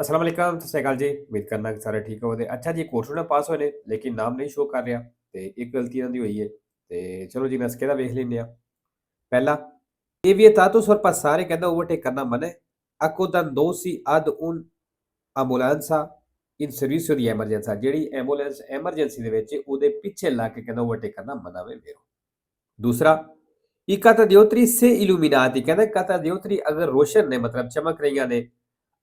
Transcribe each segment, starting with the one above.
ਅਸਲਾਮ ਵਾਲੇਕਮ, ਸਤਿ ਸ਼੍ਰੀ ਅਕਾਲ ਜੀ। ਉਮੀਦ ਕਰਨਾ ਕਿ ਸਾਰੇ ਠੀਕ ਹੋਵੋਗੇ। ਅੱਛਾ ਜੀ, ਕੋਰਸ ਨਾਲ ਪਾਸ ਹੋਏ ਨੇ ਲੇਕਿਨ ਨਾਮ ਨਹੀਂ ਸ਼ੋ ਕਰ ਰਿਹਾ ਤੇ ਇੱਕ ਗਲਤੀ ਇਹਨਾਂ ਦੀ ਹੋਈ ਹੈ। ਤੇ ਚਲੋ ਜੀ ਨਸਕੇ ਦਾ ਵੇਖ ਲੈਂਦੇ ਆ। ਪਹਿਲਾ, ਇਹ vietato sorpassare ਕਹਿੰਦਾ ਓਵਰਟੇਕ ਕਰਨਾ ਮਨਾ ਹੈ। accodandosi ad un ambulanza in servizio di emergenza, ਜਿਹੜੀ ਐਂਬੂਲੈਂਸ ਐਮਰਜੈਂਸੀ ਦੇ ਵਿੱਚ ਉਹਦੇ ਪਿੱਛੇ ਲੱਗ ਕੇ ਕਹਿੰਦਾ ਓਵਰਟੇਕ ਕਰਨਾ ਮਨਾ ਵੇ ਵੀਰੋ। ਦੂਸਰਾ, i catadiotri se illuminati ਕਹਿੰਦਾ catadiotri ਅਗਰ ਰੋਸ਼ਨ ਨੇ ਮਤਲਬ ਚਮਕ ਰਹੀਆਂ ਨੇ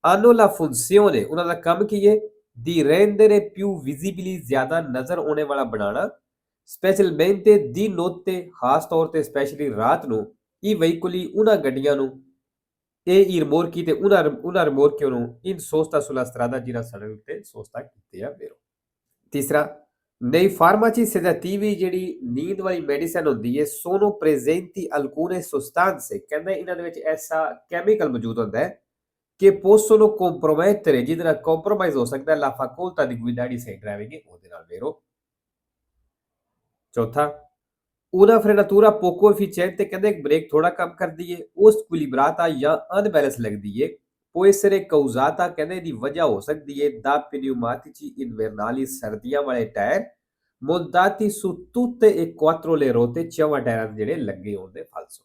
hanno la funzione ਉਹਨਾਂ ਦਾ ਕੰਮ ਕੀ ਹੈ di rendere più visibili ਜ਼ਿਆਦਾ ਨਜ਼ਰ ਆਉਣੇ ਵਾਲਾ ਬਣਾਉਣਾ specialmente di notte ਖਾਸ ਤੌਰ ਤੇ ਸਪੈਸ਼ਲੀ ਰਾਤ ਨੂੰ i veicoli ਉਹਨਾਂ ਗੱਡੀਆਂ ਨੂੰ e i rimorchi ਤੇ ਉਹਨਾਂ rimorchio ਨੂੰ in sosta sulla strada ਜਿਹਨਾਂ ਸੜਕ ਉੱਤੇ ਸੋਸਤਾ ਕੀਤੇ ਆ ਵੀਰੋ। ਤੀਸਰਾ, nei farmaci sedativi ਜਿਹੜੀ ਨੀਂਦ ਵਾਲੀ ਮੈਡੀਸਨ ਹੁੰਦੀ ਹੈ sono presenti alcune sostanze ਕਹਿੰਦਾ ਇਹਨਾਂ ਦੇ ਵਿੱਚ ਐਸਾ ਕੈਮੀਕਲ ਮੌਜੂਦ ਹੁੰਦਾ ਹੈ che possono compromettere ਜਿਹਦੇ ਨਾਲ compromise ਹੋ ਸਕਦਾ ਹੈ la facoltà di guidare safe driving ਉਹਦੇ ਨਾਲ ਵੀਰੋ। ਚੌਥਾ, una frenatura poco efficiente ਕਹਿੰਦੇ ਬ੍ਰੇਕ ਥੋੜਾ ਕੰਮ ਕਰਦੀ ਹੈ ਉਹ squilibrata ਜਾਂ unbalance ਲੱਗਦੀ ਹੈ può essere causata ਕਹਿੰਦੇ ਦੀ ਵਜ੍ਹਾ ਹੋ ਸਕਦੀ ਹੈ da pneumatici invernali ਸਰਦੀਆਂ ਵਾਲੇ tyre montati su tutte e quattro le ruote ਚੌਵਾਂ ਟਾਇਰਾਂ ਦੇ ਜਿਹੜੇ ਲੱਗੇ ਹੋਣ ਦੇ ਫਲਸੋ।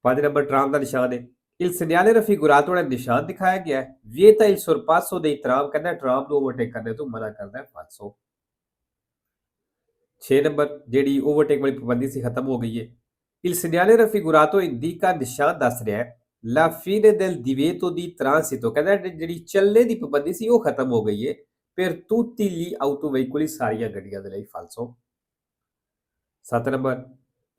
5 ਨੰਬਰ ਟਰਾਮ ਦਾ ਨਿਸ਼ਾਨ ਹੈ il segnale raffigurato ਵਾਲਾ ਨਿਸ਼ਾਨ ਦਿਖਾਇਆ ਗਿਆ ਹੈ vieta il sorpasso dei tram ਕਹਿੰਦਾ ਟਰਾਮ ਨੂੰ ਓਵਰਟੇਕ ਕਰਨੇ ਤੋਂ ਮਨਾ ਕਰਦਾ ਹੈ ਫਲਸੋ। 6 ਨੰਬਰ ਜਿਹੜੀ ਓਵਰਟੇਕ ਵਾਲੀ ਪਾਬੰਦੀ ਸੀ ਖਤਮ ਹੋ ਗਈ ਹੈ il segnale raffigurato indica ਨਿਸ਼ਾਨ ਦੱਸ ਰਿਹਾ ਹੈ la fine del divieto di transito ਕਹਿੰਦਾ ਜਿਹੜੀ ਚੱਲਣੇ ਦੀ ਪਾਬੰਦੀ ਸੀ ਉਹ ਖਤਮ ਹੋ ਗਈ ਹੈ per tutti gli autoveicoli ਸਾਰੀਆਂ ਗੱਡੀਆਂ ਦੇ ਲਈ ਫਲਸੋ। 7 number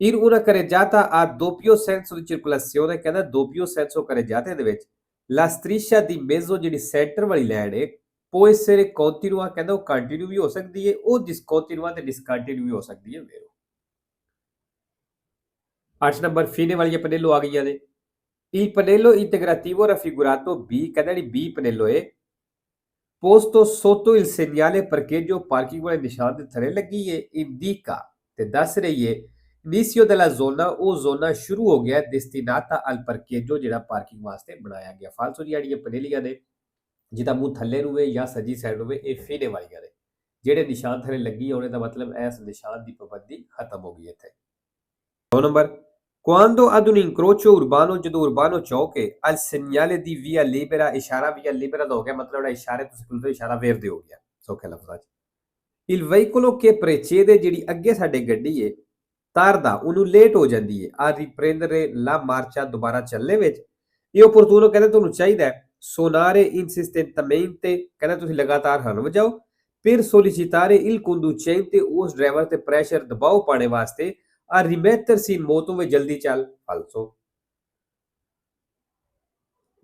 in una carreggiata a doppio senso di circolazione ਕਹਿੰਦਾ doppio senso carreggiate ਦੇ ਵਿੱਚ la striscia di mezzo ਜਿਹੜੀ ਸੈਂਟਰ ਵਾਲੀ ਲਾਈਨ ਹੈ può essere continua ਕਹਿੰਦਾ ਉਹ ਕੰਟੀਨਿਊ ਵੀ ਹੋ ਸਕਦੀ ਹੈ ਉਹ discontinua ਤੇ discontinue ਵੀ ਹੋ ਸਕਦੀ ਹੈ ਵੀਰੋ। 8 ਨੰਬਰ ਫੀਨੇ ਵਾਲੀਆਂ ਪਨੇਲੋ ਆ ਗਈਆਂ ਨੇ il pannello integrativo raffigurato B ਕਹਿੰਦਾ ਜਿਹੜੀ B ਪਨੇਲੋ ਹੈ posto sotto il segnale parcheggio parking ਵਾਲੇ ਨਿਸ਼ਾਨ ਦੇ ਥੱਲੇ ਲੱਗੀ ਹੈ indica ਤੇ ਦੱਸ ਰਹੀ ਹੈ inizio della zona ਉਹ ਜ਼ੋਨਾ ਸ਼ੁਰੂ ਹੋ ਗਿਆ destinata al parcheggio ਜਿਹੜਾ ਪਾਰਕਿੰਗ ਵਾਸਤੇ ਬਣਾਇਆ ਗਿਆ ਫਾਲਸੋ ਜਿਹੜੀਆਂ ਪਨੇਲੀਆਂ ਨੇ ਜਿਹਦਾ ਮੂੰਹ ਥੱਲੇ ਨੂੰ ਹੋਵੇ ਜਾਂ ਸੱਜੀ ਸਾਈਡ ਨੂੰ ਹੋਵੇ ਇਹ ਫੀਨੇ ਵਾਲੀਆਂ ਨੇ ਜਿਹੜੇ ਨਿਸ਼ਾਨ ਥੱਲੇ ਲੱਗੀ ਹੋਣੇ ਦਾ ਮਤਲਬ ਇਸ ਨਿਸ਼ਾਨ ਦੀ ਪਾਬੰਦੀ ਖਤਮ ਹੋ ਗਈ ਇੱਥੇ। 2 number quando ad un incrocio urbano ਜਦੋਂ urbano ਚੌਕ ਹੈ al segnale di via libera ਇਸ਼ਾਰਾ via libera ਦਾ ਹੋ ਗਿਆ ਮਤਲਬ ਜਿਹੜਾ ਇਸ਼ਾਰੇ ਤੋਂ ਸਕੂਲ ਤੋਂ ਇਸ਼ਾਰਾ ਵੇਰਦੇ ਹੋ ਗਿਆ ਸੌਖੇ ਲਫ਼ਜ਼ਾਂ 'ਚ। il veicolo che precede ਜਿਹੜੀ ਅੱਗੇ ਸਾਡੇ ਗੱਡੀ ਹੈ tarda ਉਹਨੂੰ ਲੇਟ ਹੋ ਜਾਂਦੀ ਹੈ a riprendere la marcia ਦੁਬਾਰਾ ਚੱਲਣੇ ਵਿੱਚ ਇਹ opportuno ਕਹਿੰਦੇ ਤੁਹਾਨੂੰ ਚਾਹੀਦਾ ਹੈ suonare insistentemente ਕਹਿੰਦਾ ਤੁਸੀਂ ਲਗਾਤਾਰ ਹਰਨ ਵਜਾਓ per sollecitare il conducente ਉਸ ਡਰਾਈਵਰ ਤੇ ਪ੍ਰੈਸ਼ਰ ਦਬਾਅ ਪਾਣੇ ਵਾਸਤੇ a rimettersi in moto ਵਿੱਚ ਜਲਦੀ ਚੱਲ ਫਲਸੋ।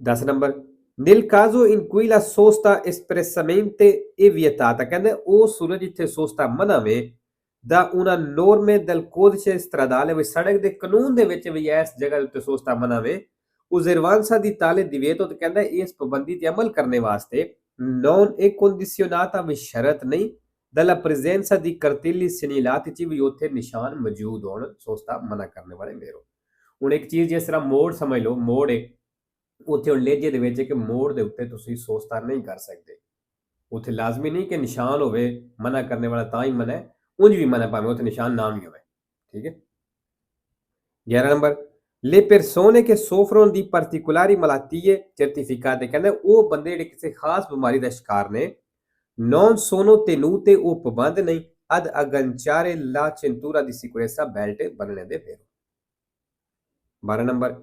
10 number nel caso in cui la sosta espressamente è vietata ਕਹਿੰਦੇ ਉਹ ਸੂਰਜ ਜਿੱਥੇ ਸੋਸਤਾ ਮਨਾ ਵੇ da una norme del codice stradale ਵੀ ਸੜਕ ਦੇ ਕਾਨੂੰਨ ਦੇ ਵਿੱਚ ਵੀ ਇਸ ਜਗ੍ਹਾ ਉੱਤੇ ਸੋਸਤਾ ਮਨਾ ਵੇ osservanza di tale divieto ਤੇ ਕਹਿੰਦਾ ਇਸ ਪਾਬੰਦੀ ਤੇ ਅਮਲ ਕਰਨੇ ਵਾਸਤੇ non è condizionata ਵੀ ਸ਼ਰਤ ਨਹੀਂ dalla presenza di cartelli segnalati ਚ ਵੀ ਉੱਥੇ ਨਿਸ਼ਾਨ ਮੌਜੂਦ ਹੋਣ ਸੋਸਤਾ ਮਨਾ ਕਰਨੇ ਵਾਲੇ ਮੇਰੋ। ਹੁਣ ਇੱਕ ਚੀਜ਼ ਜਿਸ ਤਰ੍ਹਾਂ ਮੋੜ ਸਮਝ ਲਓ ਮੋੜ ਹੈ ਉੱਥੇ ਹੁਣ ਲੇਜੇ ਦੇ ਵਿੱਚ ਕਿ ਮੋੜ ਦੇ ਉੱਤੇ ਤੁਸੀਂ ਸੋਸਤਾ ਨਹੀਂ ਕਰ ਸਕਦੇ ਉੱਥੇ ਲਾਜ਼ਮੀ ਨਹੀਂ ਕਿ ਨਿਸ਼ਾਨ ਹੋਵੇ ਮਨਾ ਕਰਨੇ ਵਾਲਾ ਤਾਂ ਹੀ ਮਨਾ ਹੈ ਉਂਝ ਵੀ ਮਨਾ ਭਾਵੇਂ ਉੱਥੇ ਨਿਸ਼ਾਨ ਨਾ ਵੀ ਹੋਵੇ ਠੀਕ ਹੈ। 11 number le persone che soffrono di particolari malattie certificate ਕਹਿੰਦੇ ਉਹ ਬੰਦੇ ਜਿਹੜੇ ਕਿਸੇ ਖਾਸ ਬਿਮਾਰੀ ਦਾ ਸ਼ਿਕਾਰ ਨੇ non sono tenute ਉਹ ਪਾਬੰਦ ਨਹੀਂ ad agganciare la cintura di sicurezza belt ਬੰਨਣੇ ਦੇ ਫਿਰ। 12 number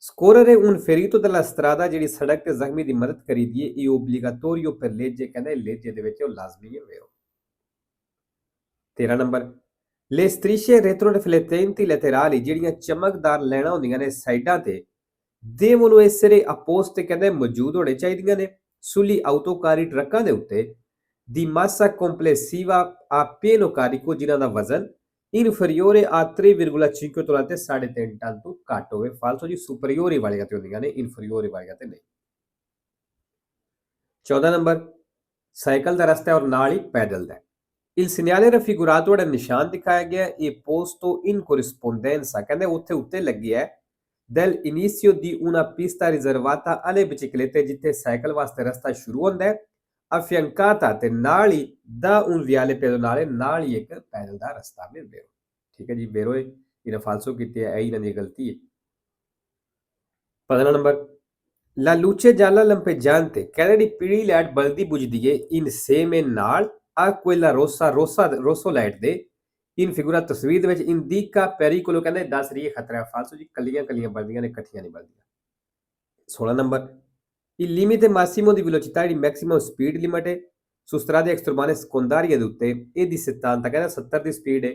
scorrere un ferito della strada ਜਿਹੜੀ ਸੜਕ ਤੇ ਜ਼ਖਮੀ ਦੀ ਮਦਦ ਕਰੀਦੀ ਹੈ ਇਹ obbligatorio per legge ਕਹਿੰਦੇ ਲੇਜੇ ਦੇ ਵਿੱਚ ਉਹ ਲਾਜ਼ਮੀ ਹੈ ਵੀਰੋ। 13 number le strisce retroriflettenti laterali ਜਿਹੜੀਆਂ ਚਮਕਦਾਰ ਲੈਣਾ ਹੁੰਦੀਆਂ ਨੇ ਸਾਈਡਾਂ ਤੇ devono essere apposte ਕਹਿੰਦੇ ਮੌਜੂਦ ਹੋਣੇ ਚਾਹੀਦੀਆਂ ਨੇ sugli autocarri ਟਰੱਕਾਂ ਦੇ ਉੱਤੇ di massa complessiva a pieno carico ਜਿਨ੍ਹਾਂ ਦਾ ਵਜ਼ਨ inferiore a 3,5 ਤੋਲਾ ਤੇ 3.5 ਟਨ ਤੋਂ ਘੱਟ ਹੋਵੇ ਫਾਲਸੋ ਜੀ ਸੁਪਰੀਓਰੀ ਵਾਲੀਆਂ ਤੇ ਹੁੰਦੀਆਂ ਨੇ ਇਨਫੀਰੀਓਰੀ ਵਾਲੀਆਂ ਤੇ ਨਹੀਂ। 14 ਨੰਬਰ ਸਾਈਕਲ ਦਾ ਰਸਤਾ ਔਰ ਨਾਲ ਹੀ ਪੈਦਲ ਦਾ il segnale raffigurato ਜਿਹੜਾ ਨਿਸ਼ਾਨ ਦਿਖਾਇਆ ਗਿਆ ਇਹ posto in corrispondenza ਕਹਿੰਦੇ ਉੱਥੇ ਉੱਤੇ ਲੱਗਿਆ del inizio di una pista riservata alle biciclette ਜਿੱਥੇ ਸਾਈਕਲ ਵਾਸਤੇ ਰਸਤਾ ਸ਼ੁਰੂ ਹੁੰਦਾ ਹੈ affiancata ਤੇ ਨਾਲ ਹੀ da un viale pedonale ਨਾਲ ਹੀ ਇੱਕ ਪੈਦਲ ਦਾ ਰਸਤਾ ਵੀ vero ਠੀਕ ਹੈ ਜੀ vero ਇਹਨਾਂ ਫਾਲਸੋ ਕੀਤੀ ਹੈ ਇਹ ਇਹਨਾਂ ਦੀ ਗਲਤੀ ਹੈ 15 number La luce gialla lampeggiante ਕਹਿੰਦੇ ਜਿਹੜੀ ਪੀਲੀ ਲਾਈਟ ਬਲਦੀ ਬੁਝਦੀ ਏ insieme ਨਾਲ a quella rosso ਲਾਈਟ ਦੇ in figura ਤਸਵੀਰ ਦੇ ਵਿੱਚ indica pericolo ਕਹਿੰਦੇ ਦੱਸ ਰਹੀ ਹੈ ਖਤਰਾ ਫਾਲਸੋ ਜੀ ਕੱਲੀਆਂ ਬਲਦੀਆਂ ਨੇ ਇਕੱਠੀਆਂ ਨਹੀਂ ਬਲਦੀਆਂ 16 number il limite massimo di velocità di maximum speed limit su strade extraurbaine secondarie ਦੇ ਉੱਤੇ ਇਹ ਦੀ 70 ਕਹਿੰਦਾ 70 ਦੀ ਸਪੀਡ ਹੈ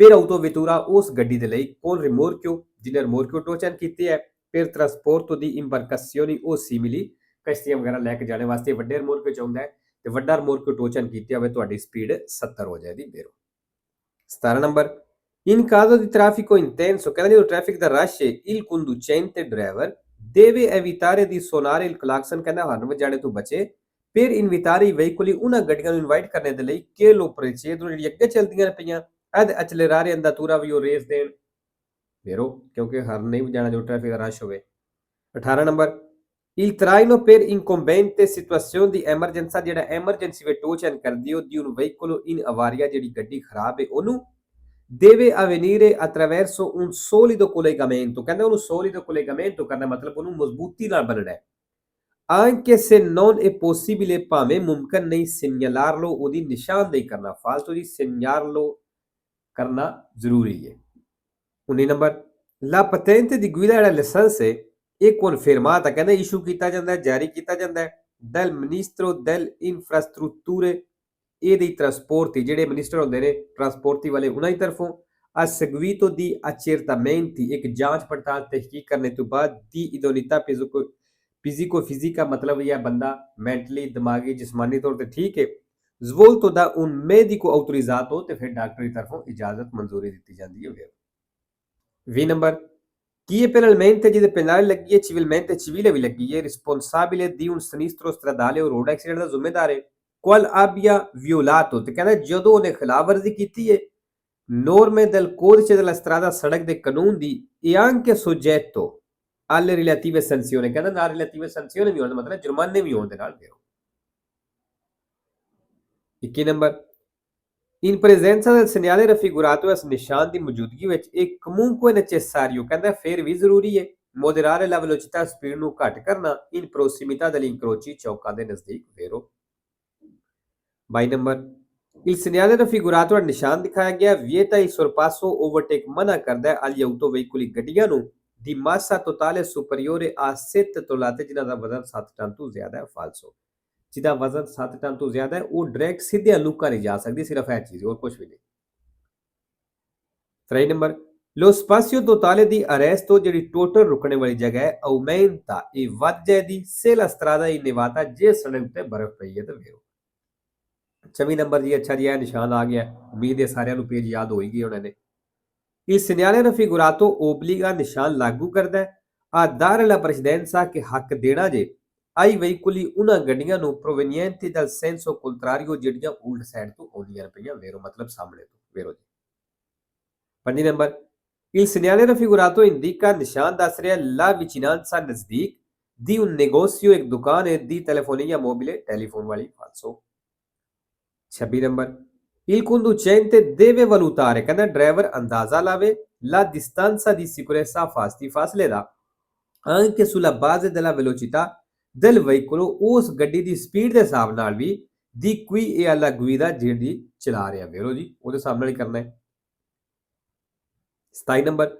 per autovettura ਉਸ ਗੱਡੀ ਦੇ ਲਈ con rimorchio ਜਿਹਨੇ rimorchio ਟੋਚਨ ਕੀਤੀ ਹੈ per trasporto di imbarcazioni o simili ਕਸ਼ਤੀਆਂ ਵਗੈਰਾ ਲੈ ਕੇ ਜਾਣੇ ਵਾਸਤੇ ਵੱਡੇ rimorchio ਚਾਹੁੰਦਾ ਹੈ ਤੇ ਵੱਡਾ rimorchio ਟੋਚਨ ਕੀਤੀ ਹੋਵੇ ਤੁਹਾਡੀ ਸਪੀਡ 70 ਹੋ ਜਾਏਗੀ ਬੇਰੋ 17 number in caso di traffico intenso ਕਹਿੰਦਾ ਜਦੋਂ ਟ੍ਰੈਫਿਕ ਦਾ ਰਸ਼ ਹੈ il conducente driver deve evitare di suonare il clacson ਕਹਿੰਦਾ ਹਾਰਨ ਵਜਾਣੇ ਤੋਂ ਬਚੇ per invitare i veicoli ਉਹਨਾਂ ਗੱਡੀਆਂ ਨੂੰ ਇਨਵਾਈਟ ਕਰਨੇ ਦੇ ਲਈ che lo precedono ਜਿਹੜੀ ਅੱਗੇ ਚੱਲਦੀਆਂ ਪਈਆਂ ad accelerare andatura ਵੀ ਉਹ ਰੇਸ ਦੇਣ vero ਕਿਉਂਕਿ ਹਾਰਨ ਨਹੀਂ ਵਜਾਣਾ ਜੋ ਟ੍ਰੈਫਿਕ ਦਾ ਰਸ਼ ਹੋਵੇ 18 number il traino per incombente situazione di emergenza ਜਿਹੜਾ ਐਮਰਜੈਂਸੀ ਵਿੱਚ ਟੋਚਨ ਕਰਦੀ ਹੋ di un veicolo in avaria ਜਿਹੜੀ ਗੱਡੀ ਖਰਾਬ ਹੈ ਉਹਨੂੰ deve avvenire attraverso un solido collegamento ਕਹਿੰਦਾ ਉਹਨੂੰ solido collegamento ਕਰਨਾ ਮਤਲਬ ਉਹਨੂੰ ਮਜ਼ਬੂਤੀ ਨਾਲ ਬਣਨਾ ਹੈ anche se non è possibile ਭਾਵੇਂ ਮੁਮਕਨ ਨਹੀਂ segnalarlo ਉਹਦੀ ਨਿਸ਼ਾਨਦੇਹੀ ਕਰਨਾ ਫਾਲਤੂ ਜੀ segnalarlo ਕਰਨਾ ਜ਼ਰੂਰੀ ਹੈ 19 number la patente di guida ਜਿਹੜਾ ਲਾਇਸੈਂਸ ਹੈ ਇਹ confermata ਕਹਿੰਦਾ ਇਸ਼ੂ ਕੀਤਾ ਜਾਂਦਾ ਹੈ ਜਾਰੀ ਕੀਤਾ ਜਾਂਦਾ ਹੈ dal ministro del infrastrutture e dei trasporti ਜਿਹੜੇ ਮਿਨਿਸਟਰ ਹੁੰਦੇ ਨੇ ਟਰਾਂਸਪੋਰਟੀ ਵਾਲੇ ਉਹਨਾਂ ਦੀ ਤਰਫੋਂ a seguito di accertamenti ਇੱਕ ਜਾਂਚ ਪੜਤਾਲ ਤਹਿਕੀਕ ਕਰਨੇ ਤੋਂ ਬਾਅਦ ਦੀ idoneità fisico-fisica ਮਤਲਬ ਇਹ ਬੰਦਾ ਮੈਂਟਲੀ ਦਿਮਾਗੀ ਜਿਸਮਾਨੀ ਤੌਰ ਤੇ ਠੀਕ ਹੈ svolto da un medico autorizzato ਤੇ ਫਿਰ ਡਾਕਟਰ ਦੀ ਤਰਫੋਂ ਇਜਾਜ਼ਤ ਮਨਜ਼ੂਰੀ ਦਿੱਤੀ ਜਾਂਦੀ ਹੈ 20 ਨੰਬਰ chi è penalmente ਜਿਹਦੇ penale ਲੱਗੀ ਹੈ civilmente civile ਵੀ ਲੱਗੀ ਹੈ responsabile di un sinistro stradale o road accident ਦਾ ਜ਼ਿੰਮੇਦਾਰ ਹੈ qual abbia violato ਤੇ ਕਹਿੰਦਾ ਜਦੋਂ ਉਹਨੇ ਖਿਲਾਫਵਰਜ਼ੀ ਕੀਤੀ ਹੈ norme del codice della strada ਸੜਕ ਦੇ ਕਾਨੂੰਨ ਦੀ e anche soggetto alle relative sanzioni ਕਹਿੰਦਾ ਨਾਲ relative sanzioni ਵੀ ਹੋਣ ਦਾ ਮਤਲਬ ਜੁਰਮਾਨੇ ਵੀ ਹੋਣ ਦੇ ਨਾਲ ਦਿਓ 21 number in presenza del segnale raffigurato ਇਸ ਨਿਸ਼ਾਨ ਦੀ ਮੌਜੂਦਗੀ ਵਿੱਚ ਇਹ comunque necessario ਕਹਿੰਦਾ ਫਿਰ ਵੀ ਜ਼ਰੂਰੀ ਹੈ moderare la velocità ਸਪੀਡ ਨੂੰ ਘੱਟ ਕਰਨਾ in prossimità degli incroci ਚੌਕਾਂ ਦੇ ਨਜ਼ਦੀਕ vero 22 number il segnale raffigurato ਦਾ ਨਿਸ਼ਾਨ ਦਿਖਾਇਆ ਗਿਆ vieta il sorpasso overtake ਮਨਾ ਕਰਦਾ ਹੈ agli autoveicoli ਗੱਡੀਆਂ ਨੂੰ di massa totale superiore a 7 tonnellate ਜਿਨ੍ਹਾਂ ਦਾ ਵਜ਼ਨ 7 ਟਨ ਤੋਂ ਜ਼ਿਆਦਾ ਹੈ ਫਾਲਸੋ ਜਿਹਦਾ ਵਜ਼ਨ 7 ਟਨ ਤੋਂ ਜ਼ਿਆਦਾ ਹੈ ਉਹ ਡਾਇਰੈਕਟ ਸਿੱਧੇ ਲੁਕਾ ਨਹੀਂ ਜਾ ਸਕਦੀ ਸਿਰਫ ਇਹ ਚੀਜ਼ ਹੋਰ ਕੁਝ ਵੀ ਨਹੀਂ 3 number lo spazio totale di arresto ਜਿਹੜੀ ਟੋਟਲ ਰੁਕਣੇ ਵਾਲੀ ਜਗ੍ਹਾ ਹੈ aumenta ਇਹ ਵੱਧ ਜਾਏਗੀ se la strada è innevata ਜੇ ਸੜਕ ਤੇ ਬਰਫ਼ ਪਈ ਹੈ ਤਾਂ ਵੇਰੋ 24 ਨੰਬਰ ਜੀ ਅੱਛਾ ਜੀ ਇਹ ਨਿਸ਼ਾਨ ਆ ਗਿਆ ਉਮੀਦ ਹੈ ਸਾਰਿਆਂ ਨੂੰ ਪੇਜ ਯਾਦ ਹੋਏਗੀ ਉਹਨਾਂ ਨੇ il segnale raffigurato obbliga ਨਿਸ਼ਾਨ ਲਾਗੂ ਕਰਦਾ ਹੈ a dare la precedenza che ਹੱਕ ਦੇਣਾ ਜੇ ai veicoli ਉਹਨਾਂ ਗੱਡੀਆਂ ਨੂੰ provenienti dal senso contrario ਜਿਹੜੀਆਂ ਉਲਟ ਸਾਈਡ ਤੋਂ ਆਉਂਦੀਆਂ ਪਈਆਂ ਵੇਰੋ ਮਤਲਬ ਸਾਹਮਣੇ ਤੋਂ ਵੇਰੋ ਜੀ 5 number il segnale raffigurato indica ਨਿਸ਼ਾਨ ਦੱਸ ਰਿਹਾ la vicinanza ਨਜ਼ਦੀਕ di un negozio ਇੱਕ ਦੁਕਾਨ ਹੈ di telefonia mobile ਟੈਲੀਫੋਨ ਵਾਲੀ ਫਾਲਸੋ 26 number il conducente deve valutare ਕਹਿੰਦਾ ਡਰਾਈਵਰ ਅੰਦਾਜ਼ਾ ਲਾਵੇ la distanza di sicurezza ਫਾਸਲੇ ਦਾ anche sulla base della velocità del veicolo ਉਸ ਗੱਡੀ ਦੀ ਸਪੀਡ ਦੇ ਹਿਸਾਬ ਨਾਲ ਵੀ di qui e alla guida ਜਿਹੜੀ ਚਲਾ ਰਿਹਾ ਵੇਰੋ ਜੀ ਉਹਦੇ ਹਿਸਾਬ ਨਾਲ ਹੀ ਕਰਨਾ ਹੈ 27 number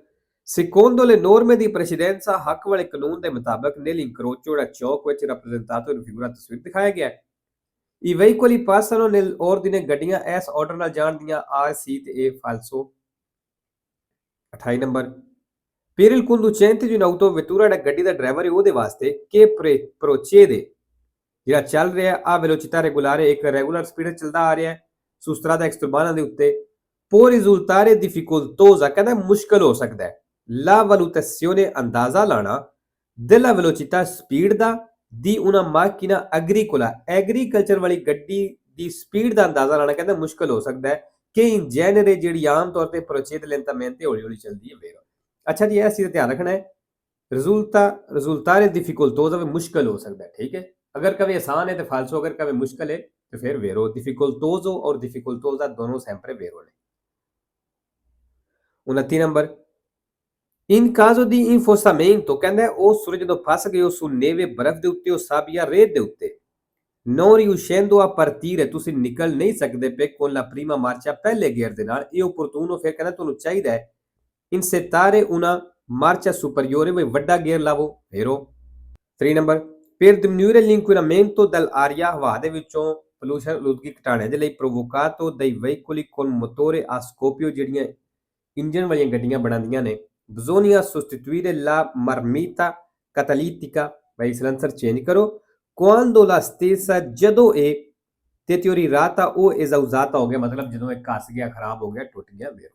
secondo le norme di precedenza ਹੱਕ ਵਾਲੇ ਕਾਨੂੰਨ ਦੇ ਮੁਤਾਬਕ nell'incrocio ਜਿਹੜਾ ਚੌਕ ਵਿੱਚ rappresentato in figura ਤਸਵੀਰ ਦਿਖਾਇਆ ਗਿਆ ਹੈ i veicoli passano nell'ordine ਗੱਡੀਆਂ ਇਸ ਆਰਡਰ ਨਾਲ ਜਾਣਦੀਆਂ A C ਤੇ A falso 28 number per il conducente di un'autovettura ਜਿਹੜਾ ਗੱਡੀ ਦਾ ਡਰਾਈਵਰ ਹੈ ਉਹਦੇ ਵਾਸਤੇ che procede ਜਿਹੜਾ ਚੱਲ ਰਿਹਾ ਆ velocità regolare ਇੱਕ ਰੈਗੂਲਰ ਸਪੀਡ ਚੱਲਦਾ ਆ ਰਿਹਾ ਹੈ su strada extraurbana ਦੇ ਉੱਤੇ può risultare difficoltosa ਕਹਿੰਦਾ ਮੁਸ਼ਕਲ ਹੋ ਸਕਦਾ ਹੈ la valutazione ਅੰਦਾਜ਼ਾ ਲਾਣਾ della velocità ਸਪੀਡ ਦਾ di una macchina agricola agriculture ਵਾਲੀ ਗੱਡੀ ਦੀ ਸਪੀਡ ਦਾ ਅੰਦਾਜ਼ਾ ਲਾਣਾ ਕਹਿੰਦਾ ਮੁਸ਼ਕਲ ਹੋ ਸਕਦਾ ਹੈ ਕਿ in genere ਜਿਹੜੀ ਆਮ ਤੌਰ ਤੇ procede lentamente ਹੌਲੀ ਹੌਲੀ ਚੱਲਦੀ ਹੈ ਵੇਰੋ ਅੱਛਾ ਜੀ ਇਹ ਅਸੀਂ ਧਿਆਨ ਰੱਖਣਾ ਹੈ रिजल्टारे डिफिकल्टोसा मुश्किल हो सकता है, ठीक है। अगर कभी आसान है तो फाल्सो, अगर कभी मुश्किल है तो फिर वेरो। डिफिकल्टोजो और डिफिकल्टोसा दोनों sempre vero ने। 29 number, in caso di infosamento, ਕਹਿੰਦਾ ਹੈ, ਉਹ ਸੂਰਜ ਜਦੋਂ ਫਸ ਗਏ ਹੋ su neve ਬਰਫ਼ ਦੇ ਉੱਤੇ, ਉਹ sabbia ਰੇਤ ਦੇ ਉੱਤੇ, non riuscendo a partire, ਤੁਸੀਂ ਨਿਕਲ ਨਹੀਂ ਸਕਦੇ ਪਏ con la prima marcia, ਪਹਿਲੇ ਗੇਅਰ ਦੇ ਨਾਲ, ਇਹ opportuno, ਫਿਰ ਕਹਿੰਦਾ ਤੁਹਾਨੂੰ ਚਾਹੀਦਾ ਹੈ insettare una marcia superiore, voi ਵੱਡਾ ਗੇਅਰ ਲਾਵੋ, vero। 3 number, per diminuire l'inquinamento dell'aria, ਹਵਾ ਦੇ ਵਿੱਚੋਂ pollution ਆਲੂਦਗੀ ਘਟਾਉਣ ਦੇ ਲਈ, provocato dai veicoli con motore a scoppio, ਜਿਹੜੀਆਂ ਇੰਜਨ ਵਾਲੀਆਂ ਗੱਡੀਆਂ ਬਣਾਉਂਦੀਆਂ ਨੇ, bisogna sostituire la marmita catalitica, ਭਾਈ ਸਲੈਂਸਰ ਚੇਂਜ ਕਰੋ, quando la stessa, ਜਦੋਂ ਇਹ deteriorata o esausata ਹੋ ਗਿਆ, ਮਤਲਬ ਜਦੋਂ ਇਹ ਘਸ ਗਿਆ, ਖਰਾਬ ਹੋ ਗਿਆ, ਟੁੱਟ ਗਿਆ, vero।